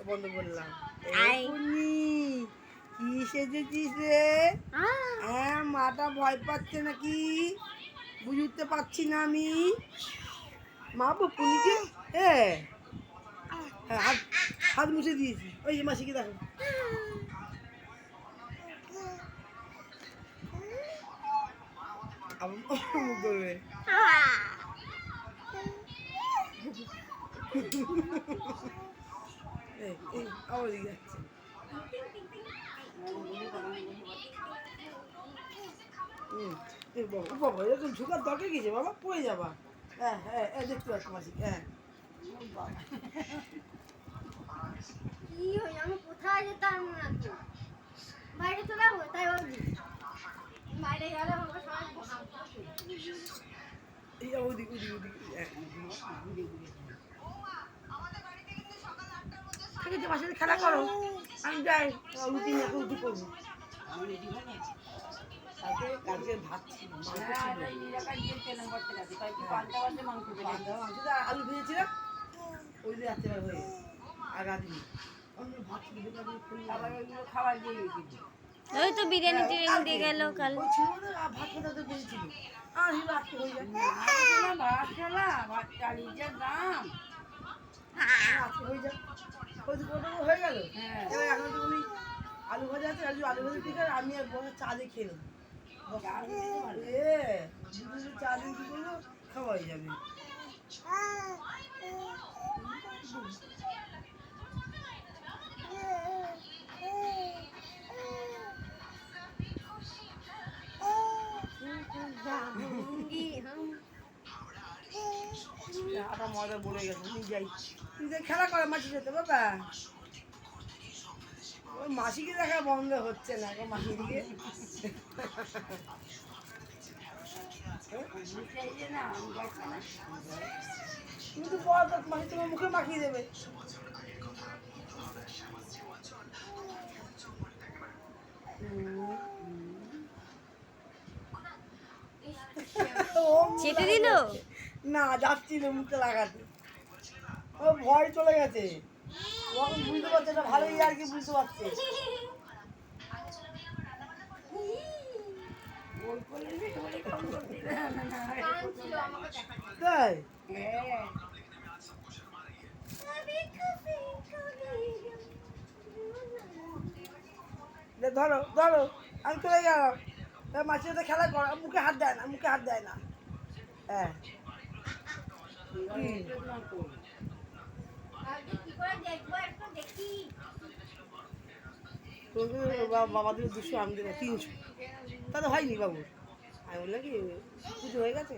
বন্ধ করলাম। কি সেজেছিস রে? হ্যাঁ, মাটা ভয় পাচ্ছে নাকি বুঝতে পারছি না আমি। মা পুনিকে হ্যাঁ হাত হাত মুছে দিয়েছি। ওই যে মাসিকে দেখো। মুখ করবে। আবার দিকে যাচ্ছে। বাবা এরকম ঝুঁকার দরকার গেছে বাবা, পড়ে যাবা। হ্যাঁ হ্যাঁ দেখতে পাচ্ছি মাসিক। হ্যাঁ কি হই আমি কোথায় যেতাম না তো বাইরে চলে যাবো তাই ভাবছি বাইরে গেলে আমাকে সবাই এই ওদিক ওদিক ওদিক ঠিক আছে, মাসির খেলা করো, আমি যাই রুটি এখন রুটি করবো। কালকে ভাত ছিল, আলু ভেজেছিলাম ওই দিয়ে রাত্রে হয়ে আর রাঁধিনি। খাবার দিয়ে গেছি। ওই তো বিরিয়ানি টিরিয়ানি দিয়ে গেল কাল। ওই ছিল না ভাত খেতে বেরিয়েছিল। আর আজকে হয়ে যায় ভাত খেলা ভাত চালিয়ে যা দাম আজকে হয়ে যায়। ওই হয়ে গেল। এবার এখন তুমি আলু ভাজা আছে, আলু ভাজা ঠিক আছে, আমি আর বড় চা দিয়ে খেয়ে নেবো। চা দিয়ে কি করবো খাওয়াই যাবে। আটা ময়দা বলে গেছে, নিয়ে যাই খেলা করে মাসি যেতে বাবা। ওই মাসিকে দেখা বন্ধ হচ্ছে না মাসির দিকে। কিন্তু মাসি তোমার মুখে মাখিয়ে দেবে। চেটে দিল না, যাচ্ছিল মুখে লাগাতে, ও ভয় চলে গেছে। ও এখন বুঝতে পারছে না, ভালোই আর কি বুঝতে পারছে। তাই ধরো ধরো আমি চলে গেলাম। মাছের সাথে খেলা কর, মুখে হাত দেয় না, মুখে হাত দেয় না। হ্যাঁ বাবাদের 200 আমি দেবো 300, তা তো হয়নি বাবু। আমি বললাম কি পুজো হয়ে গেছে।